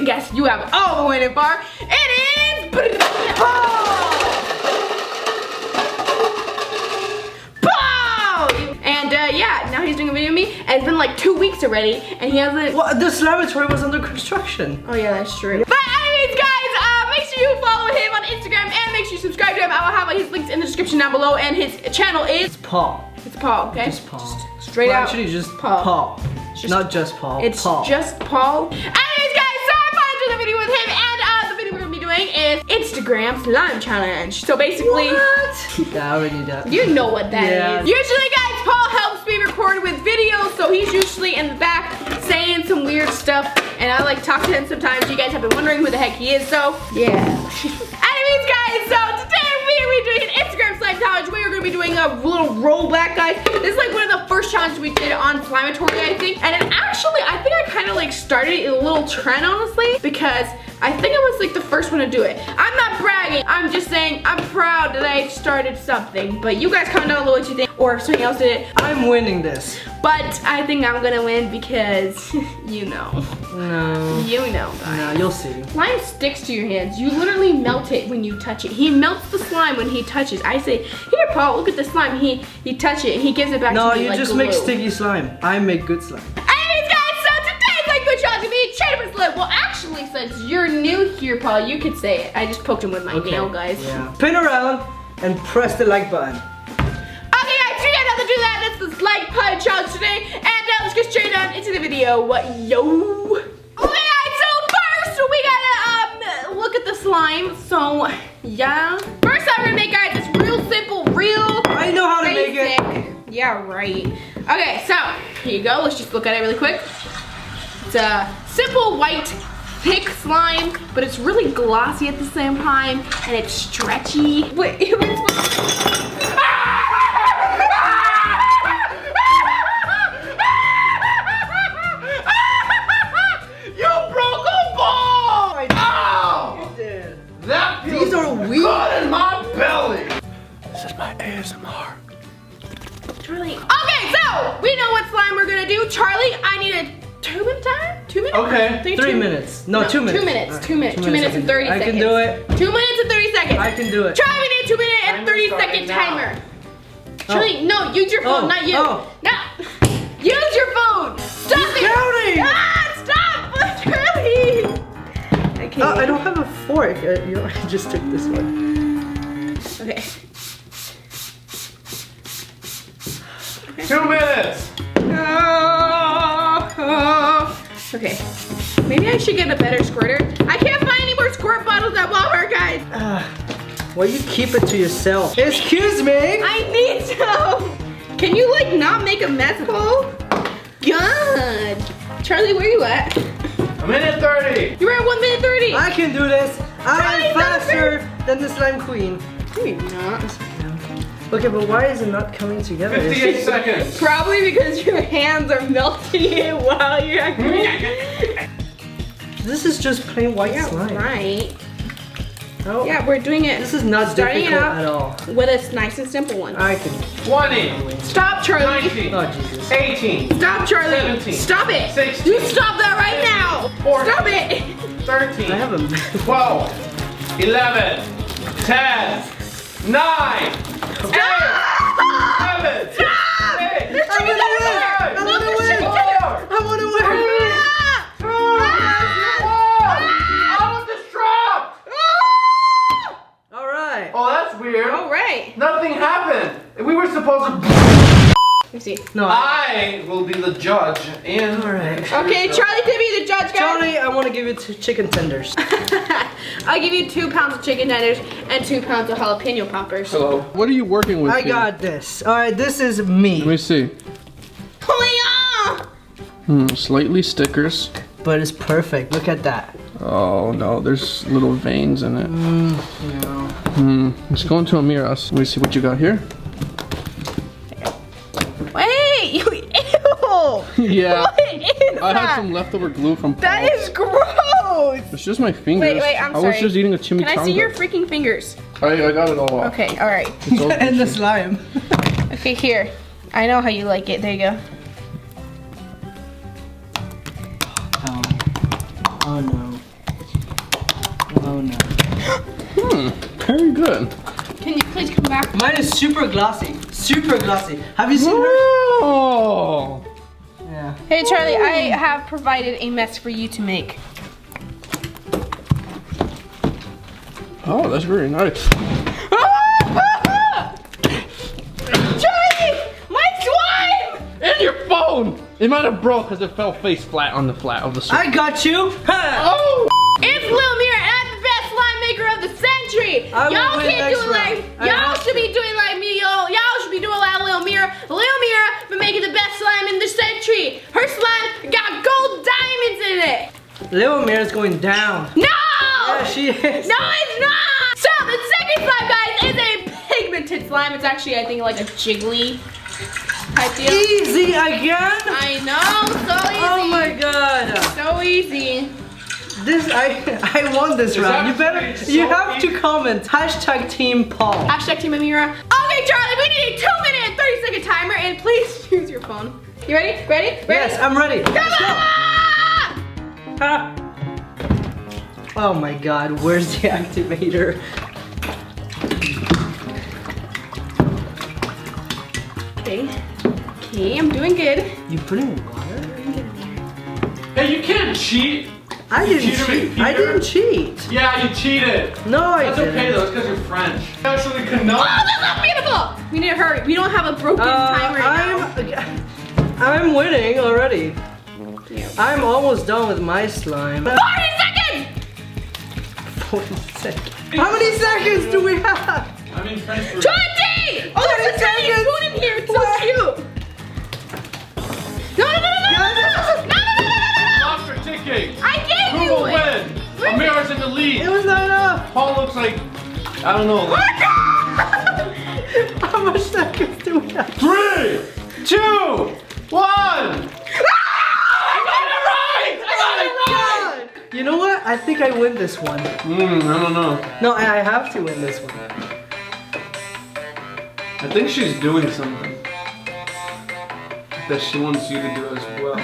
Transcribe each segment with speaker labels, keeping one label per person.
Speaker 1: second guess you have all the winning for. It is Paul! And yeah, now he's doing a video with me, and it's been like 2 weeks already, and he hasn't.
Speaker 2: Well, the Slimeatory was under construction.
Speaker 1: Oh yeah, that's true. But anyways, guys, make sure you follow him on Instagram and make sure you subscribe to him. I will have his links in the description down below, and his channel is.
Speaker 2: It's Paul.
Speaker 1: It's Paul. Okay.
Speaker 2: Just Paul.
Speaker 1: Just straight out.
Speaker 2: Actually, just Paul. Not just Paul.
Speaker 1: It's
Speaker 2: Paul.
Speaker 1: just Paul. Anyways, guys, so I'm going to do the video with him, and the video we're gonna be doing is Instagram slime challenge. So basically,
Speaker 2: what? Yeah, I already knew that.
Speaker 1: You know what that is. Usually, guys, Paul helps me record with videos, so he's usually in the back saying some weird stuff, and I like talk to him sometimes. You guys have been wondering who the heck he is, so yeah. Anyways, guys, so today we are doing an Instagram slime challenge. We are going to be doing a little rollback, guys. This is like one of the first challenges we did on Slimeatory, I think, and it actually, I think I kind of like started a little trend, honestly, because I think I was like the first one to do it. I'm not bragging. I'm just saying I'm proud that I started something. But you guys comment down below what you think, or if something else did it.
Speaker 2: I'm winning this.
Speaker 1: But I think I'm gonna win because you know.
Speaker 2: No.
Speaker 1: You know, guys.
Speaker 2: No, you'll see.
Speaker 1: Slime sticks to your hands. You literally melt it when you touch it. He melts the slime when he touches. I say, here, Paul, look at the slime. He touch it and he gives it back to me like glue.
Speaker 2: No, you just make sticky slime. I make good slime.
Speaker 1: Anyways, guys, so today's like good challenge to be Chad Slip. Well, actually, since you're new here, Paul, you could say it. I just poked him with my nail, guys.
Speaker 2: Yeah. Pin around and press the like button.
Speaker 1: Okay, guys, so you guys have to do that. That's the like pie challenge today. And let's get straight on into the video. Yo. Okay, guys, so first we gotta look at the slime. So, yeah. First I'm gonna make, guys, it's real simple, real
Speaker 2: I know how to
Speaker 1: basic.
Speaker 2: make it.
Speaker 1: Yeah, right. Okay, so here you go. Let's just look at it really quick. It's a simple white thick slime, but it's really glossy at the same time, and it's stretchy. Wait, it was.
Speaker 2: These are weird.
Speaker 3: Good in my belly. This is my ASMR.
Speaker 1: Charlie. Okay, so we know what slime we're gonna do. Charlie, I need a 2 minute time? 2 minutes?
Speaker 3: Okay.
Speaker 2: 3 minutes. No, 2 minutes.
Speaker 1: 2 minutes.
Speaker 2: Right.
Speaker 1: 2 minutes. 2 minutes and 30 seconds.
Speaker 2: I can do it.
Speaker 1: 2 minutes and 30 seconds.
Speaker 2: I can do it.
Speaker 1: Charlie, we need a 2 minute and 30 second timer. Charlie, no, use your phone, not you. No. Use your phone. Stop it.
Speaker 2: Counting.
Speaker 1: Ah, stop. Charlie. Okay.
Speaker 2: I don't have a fork. I just took this one.
Speaker 1: Okay.
Speaker 3: 2 minutes.
Speaker 1: Okay. Maybe I should get a better squirter. I can't find any more squirt bottles at Walmart, guys.
Speaker 2: Well, you keep it to yourself. Excuse me.
Speaker 1: I need some. Can you like not make a mess, Paul? God. Charlie, where you at?
Speaker 3: A minute 30.
Speaker 1: You're at 1 minute 30.
Speaker 2: I can do this. I'm
Speaker 1: Charlie,
Speaker 2: faster than the slime queen.
Speaker 1: No, you're not.
Speaker 2: Okay, but why is it not coming together?
Speaker 3: 58 seconds.
Speaker 1: Probably because your hands are melting it while you're actually.
Speaker 2: This is just plain white slime.
Speaker 1: Right.
Speaker 2: No,
Speaker 1: Yeah, we're doing it.
Speaker 2: this is not
Speaker 1: starting
Speaker 2: difficult
Speaker 1: it
Speaker 2: at all.
Speaker 1: with a nice and simple one.
Speaker 2: I can.
Speaker 3: 20.
Speaker 1: Stop, Charlie.
Speaker 3: 19.
Speaker 2: Oh, Jesus.
Speaker 3: 18.
Speaker 1: Stop, Charlie.
Speaker 3: 17.
Speaker 1: Stop it.
Speaker 3: 16.
Speaker 1: You stop that right now.
Speaker 3: 14.
Speaker 1: Stop it.
Speaker 3: 13.
Speaker 2: I have a.
Speaker 3: 12. 11. 10. 9. 8. 7. 6.
Speaker 1: Stop.
Speaker 3: 8.
Speaker 1: They're chicken tenders.
Speaker 2: I
Speaker 1: Look,
Speaker 2: wanna
Speaker 1: they're chicken
Speaker 2: win.
Speaker 1: tenders.
Speaker 2: I want to win.
Speaker 3: Out of this trap.
Speaker 2: All right.
Speaker 3: Oh, that's weird.
Speaker 1: All right.
Speaker 3: Nothing happened. We were supposed to.
Speaker 1: Let me see.
Speaker 2: No.
Speaker 3: I will be the judge in.
Speaker 2: All right.
Speaker 1: Okay, Charlie can be the judge, guys.
Speaker 2: Charlie, I want to give you 2 chicken tenders.
Speaker 1: I'll give you 2 pounds of chicken tenders and 2 pounds of jalapeno poppers.
Speaker 3: Hello. What are you working with?
Speaker 2: I got this. All right, this is me.
Speaker 3: Let me see.
Speaker 1: Oh
Speaker 3: Slightly stickers.
Speaker 2: But it's perfect. Look at that.
Speaker 3: Oh no, there's little veins in it.
Speaker 2: No.
Speaker 3: Let's go into Ameerah. Let me see what you got here.
Speaker 1: Wait, you ew.
Speaker 3: Yeah.
Speaker 1: What is
Speaker 3: I
Speaker 1: that?
Speaker 3: had some leftover glue from Paul.
Speaker 1: That is gross.
Speaker 3: It's just my fingers.
Speaker 1: Wait, I'm
Speaker 3: I
Speaker 1: sorry.
Speaker 3: was just eating a chimichanga.
Speaker 1: Can I see your freaking fingers?
Speaker 3: I got it all off.
Speaker 1: Okay, all right.
Speaker 3: It's all
Speaker 2: And the
Speaker 3: Gucci.
Speaker 2: slime.
Speaker 1: Okay, here. I know how you like it. There you go.
Speaker 2: Oh no.
Speaker 3: Very good.
Speaker 1: Can you please come back?
Speaker 2: Mine is super glossy. Super glossy. Have you seen her?
Speaker 3: Oh.
Speaker 2: Yeah.
Speaker 1: Hey Charlie, I have provided a mess for you to make.
Speaker 3: Oh, that's very nice.
Speaker 1: Charlie! My slime!
Speaker 3: And your phone! It might have broke because it fell face flat on the flat of the sword.
Speaker 2: I got you.
Speaker 3: Oh!
Speaker 1: It's Lil Mira, and I'm the best slime maker of the century. Y'all can't do it like, y'all should be doing like me, y'all. Y'all should be doing like Lil Mira. Lil Mira been making the best slime in the century. Her slime got gold diamonds in it.
Speaker 2: Little Mira's going down.
Speaker 1: No!
Speaker 2: Yeah, she is.
Speaker 1: No, it's not! So, the second slime, guys, is a pigmented slime. It's actually, I think, like a jiggly type deal.
Speaker 2: Easy again?
Speaker 1: I know, so easy.
Speaker 2: Oh my god.
Speaker 1: So easy.
Speaker 2: This, I won this round. You better, you have to comment. Hashtag Team Paul.
Speaker 1: Hashtag Team Ameerah. Okay, Charlie, we need a 2-minute and 30-second timer, and please use your phone. You ready? Ready?
Speaker 2: Yes, I'm ready.
Speaker 1: Come
Speaker 2: Let's go.
Speaker 1: on!
Speaker 2: Ah. Oh my god, where's the activator?
Speaker 1: Okay. Okay, I'm doing good.
Speaker 2: You putting water?
Speaker 3: Hey, you can't cheat.
Speaker 2: I didn't
Speaker 3: cheated
Speaker 2: cheat.
Speaker 3: with
Speaker 2: I
Speaker 3: Peter?
Speaker 2: didn't cheat.
Speaker 3: Yeah, you cheated.
Speaker 2: No, I
Speaker 3: That's
Speaker 2: didn't.
Speaker 3: okay though, it's because you're French. Actually, cannot.
Speaker 1: Oh, that's not beautiful! We need to hurry. We don't have a broken time right now.
Speaker 2: I'm winning already. I'm almost done with my slime.
Speaker 1: 40 seconds!
Speaker 2: 40 seconds. How many seconds do we have?
Speaker 3: I'm in French for
Speaker 1: 20! Oh, there's a tiny spoon in here. It's so cute. No, no, no, no, no, no, no, no, no, no, no,
Speaker 3: Clock for ticking.
Speaker 1: I gave
Speaker 3: Who
Speaker 1: you
Speaker 3: will
Speaker 1: it.
Speaker 3: win? Ameerah's in the
Speaker 2: It
Speaker 3: lead.
Speaker 2: was not enough.
Speaker 3: Paul looks like, I don't know.
Speaker 2: How much seconds do we have?
Speaker 3: 3, 2, 1.
Speaker 2: You know what? I think I win this one.
Speaker 3: I don't know.
Speaker 2: No, I have to win this one.
Speaker 3: I think she's doing something that she wants you to do as well.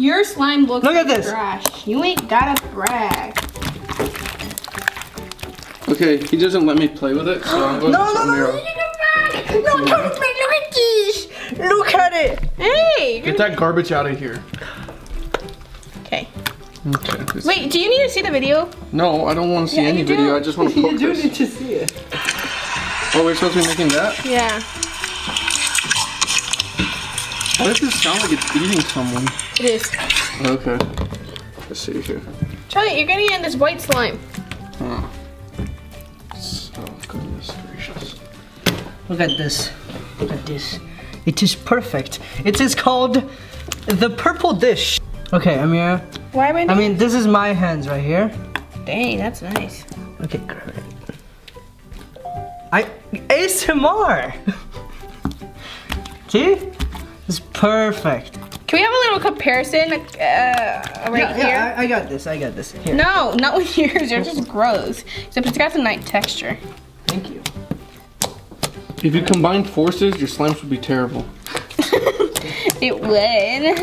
Speaker 1: Your slime looks
Speaker 2: Look at
Speaker 1: like
Speaker 2: this.
Speaker 1: trash. You ain't gotta brag.
Speaker 3: Okay, he doesn't let me play with it, so I'm going to Ameerah.
Speaker 2: No, don't look at this. Look at it.
Speaker 1: Hey!
Speaker 3: Get that garbage out of here.
Speaker 1: Okay.
Speaker 3: Okay.
Speaker 1: Wait, do you need to see the video?
Speaker 3: No, I don't want to see
Speaker 1: Yeah,
Speaker 3: any
Speaker 1: you do.
Speaker 3: video. I just want to
Speaker 2: You
Speaker 3: poke
Speaker 2: do
Speaker 3: this.
Speaker 2: need to see it.
Speaker 3: Oh, we're supposed to be making that?
Speaker 1: Yeah.
Speaker 3: Why does this sound like it's eating someone?
Speaker 1: It is.
Speaker 3: Okay. Let's see here.
Speaker 1: Charlie, you're getting in this white slime.
Speaker 3: Oh. So, goodness gracious.
Speaker 2: Look at this. Look at this. It is perfect. It is called the purple dish. Okay, Ameerah.
Speaker 1: Why am
Speaker 2: I mean, this is my hands right here.
Speaker 1: Dang, that's nice.
Speaker 2: Okay, great. ASMR. See? It's perfect.
Speaker 1: Can we have a little comparison right here?
Speaker 2: Yeah, I got this. I got this. Here.
Speaker 1: No, not with yours. Yours is gross. Except it's got some nice texture.
Speaker 2: Thank you.
Speaker 3: If you combine forces, your slimes would be terrible.
Speaker 1: It would.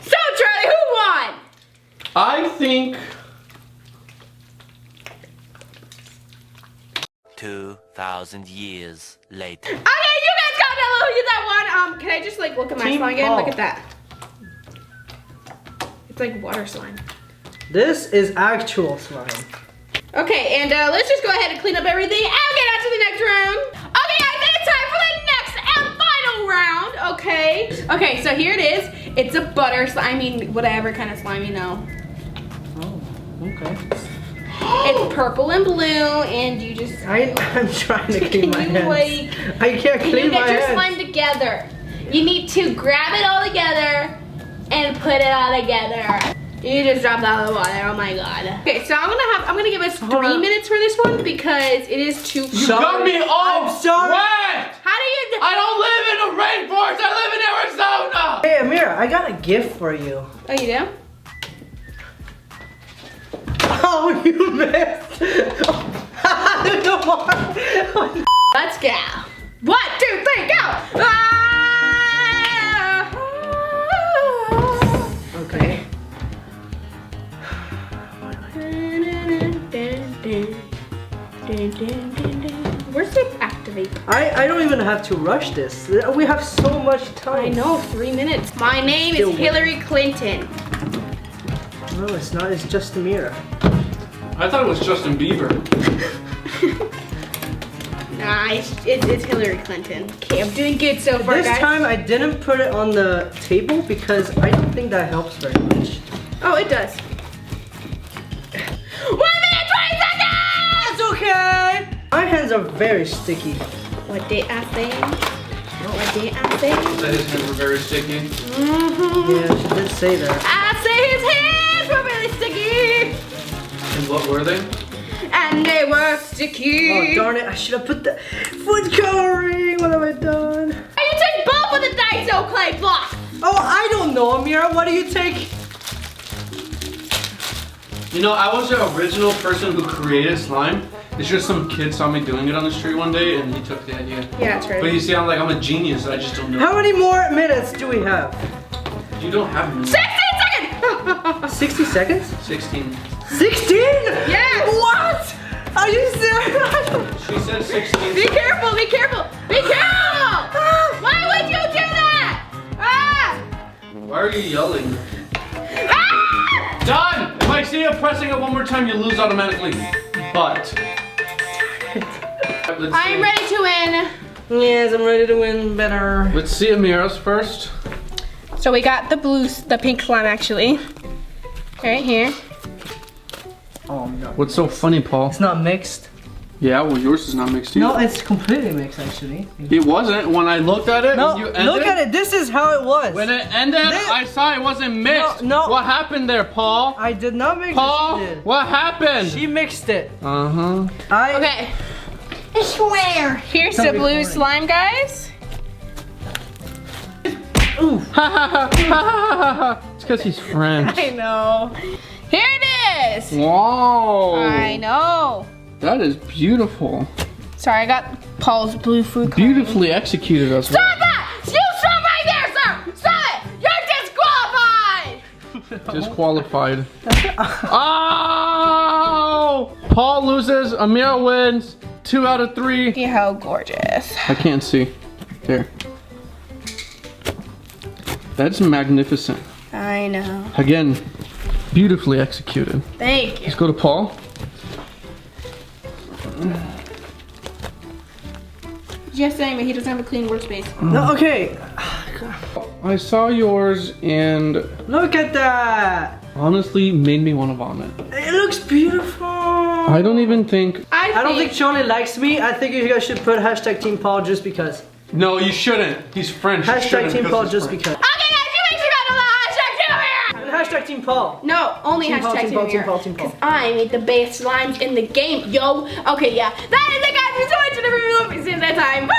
Speaker 1: So, Charlie, who won?
Speaker 3: I think
Speaker 4: 2,000 years later.
Speaker 1: Okay, you guys got that little that one. Can I just like look at my
Speaker 2: Team
Speaker 1: slime again?
Speaker 2: Paul.
Speaker 1: Look at that. It's like water slime.
Speaker 2: This is actual slime.
Speaker 1: Okay, and let's just go ahead and clean up everything and get on to the next round. Okay, guys, it's time for the next and final round. Okay. Okay, so here it is. It's a butter slime. I mean, whatever kind of slime you know.
Speaker 2: Oh, okay.
Speaker 1: It's purple and blue, and you just
Speaker 2: I'm trying to clean my
Speaker 1: you,
Speaker 2: hands.
Speaker 1: like,
Speaker 2: I can't
Speaker 1: you
Speaker 2: clean
Speaker 1: get
Speaker 2: my
Speaker 1: your
Speaker 2: hands.
Speaker 1: slime together. You need to grab it all together and put it all together. You just dropped out of the water. Oh my god. Okay, so I'm gonna give us 3 minutes for this one because it is too.
Speaker 3: you got me all
Speaker 2: I'm sorry.
Speaker 3: wet.
Speaker 1: How do you?
Speaker 3: I don't live in a rainforest. I live in Arizona.
Speaker 2: Hey, Ameerah, I got a gift for you.
Speaker 1: Oh, you do?
Speaker 2: Oh, you missed.
Speaker 1: Let's go. 1, 2, 3, go. Ah!
Speaker 2: Okay.
Speaker 1: vape.
Speaker 2: I don't even have to rush this. We have so much time.
Speaker 1: I know, 3 minutes. My name
Speaker 2: Still
Speaker 1: is Hillary Clinton.
Speaker 2: No, it's not. It's just Ameerah.
Speaker 3: I thought it was Justin Bieber.
Speaker 1: Nah, it's Hillary Clinton. Okay, I'm doing good so far,
Speaker 2: This
Speaker 1: guys.
Speaker 2: time I didn't put it on the table because I don't think that helps very much.
Speaker 1: Oh, it does. 1 minute, 20 seconds!
Speaker 2: It's okay. My hands are very sticky.
Speaker 1: What did I say? What did I say?
Speaker 3: That his hands were very sticky.
Speaker 2: Yeah, she did say that.
Speaker 1: I say his hands were really sticky.
Speaker 3: And what were they?
Speaker 1: And they were sticky.
Speaker 2: Oh darn it! I should have put the food coloring. What have I done?
Speaker 1: And you took both of the Daiso clay blocks.
Speaker 2: Oh, I don't know, Ameerah. What do you take?
Speaker 3: You know, I was the original person who created slime. It's just some kid saw me doing it on the street one day and he took the idea.
Speaker 1: Yeah, that's right.
Speaker 3: But you see, I'm a genius. I just don't know.
Speaker 2: How many more minutes do we have?
Speaker 3: You don't have me.
Speaker 1: 16 seconds!
Speaker 2: 60 seconds?
Speaker 3: 16.
Speaker 2: 16?
Speaker 1: Yes!
Speaker 2: What? Are you serious?
Speaker 3: She said 16.
Speaker 1: Be careful, be careful, be careful! Why would you do that? Ah!
Speaker 3: Why are you yelling?
Speaker 1: Ah!
Speaker 3: Done! If I see you pressing it one more time, you lose automatically. But. Let's
Speaker 1: I'm
Speaker 3: see.
Speaker 1: ready to win.
Speaker 2: Yes, I'm ready to win better.
Speaker 3: Let's see Ameerah's first.
Speaker 1: So we got the pink slime actually. Right here.
Speaker 2: Oh no.
Speaker 3: What's so funny, Paul?
Speaker 2: It's not mixed.
Speaker 3: Yeah, well, yours is not mixed either.
Speaker 2: No, it's completely mixed actually.
Speaker 3: It wasn't. When I looked at it,
Speaker 2: No,
Speaker 3: when you ended,
Speaker 2: look at it. This is how it was.
Speaker 3: When it ended,
Speaker 2: This-
Speaker 3: I saw it wasn't mixed.
Speaker 2: No.
Speaker 3: What happened there, Paul?
Speaker 2: I did not mix
Speaker 3: Paul,
Speaker 2: it. She did.
Speaker 3: what happened?
Speaker 2: She mixed it.
Speaker 3: Uh-huh.
Speaker 1: Okay. I swear. Here's
Speaker 2: Don't
Speaker 1: the
Speaker 2: be
Speaker 1: blue
Speaker 2: boring.
Speaker 1: slime, guys.
Speaker 2: Ooh.
Speaker 3: Ha ha ha ha ha ha. It's because he's French.
Speaker 1: I know. Here it is.
Speaker 3: Wow.
Speaker 1: I know.
Speaker 3: That is beautiful.
Speaker 1: Sorry, I got Paul's blue food coloring.
Speaker 3: Beautifully executed as well.
Speaker 1: Stop that! You stop right there, sir! Stop it! You're disqualified!
Speaker 3: Disqualified. Oh! Paul loses. Ameerah wins. 2 out of 3.
Speaker 1: Look at how gorgeous.
Speaker 3: I can't see. There. That's magnificent.
Speaker 1: I know.
Speaker 3: Again, beautifully executed.
Speaker 1: Thank you.
Speaker 3: Let's go to Paul.
Speaker 1: Just saying, but he doesn't have a clean workspace.
Speaker 2: No, okay.
Speaker 3: I saw yours and
Speaker 2: Look at that.
Speaker 3: honestly made me want to vomit.
Speaker 2: It looks beautiful.
Speaker 3: I don't even think.
Speaker 2: I don't think Charlie likes me. I think you guys should put hashtag Team Paul just because.
Speaker 3: No, you shouldn't. He's French. You
Speaker 2: Hashtag
Speaker 3: shouldn't
Speaker 2: Team
Speaker 3: because
Speaker 2: Paul
Speaker 3: he's
Speaker 2: just
Speaker 3: French.
Speaker 2: because.
Speaker 1: Okay, guys, you make sure you got the hashtag Team
Speaker 2: And hashtag Team Paul.
Speaker 1: No, only
Speaker 2: Team Paul,
Speaker 1: hashtag
Speaker 2: Team Paul,
Speaker 1: Team
Speaker 2: Team Paul, Team Paul.
Speaker 1: Because I made the best slimes in the game, yo. Okay, yeah. That is it, guys. Thanks so much for the review. See you next time. Bye!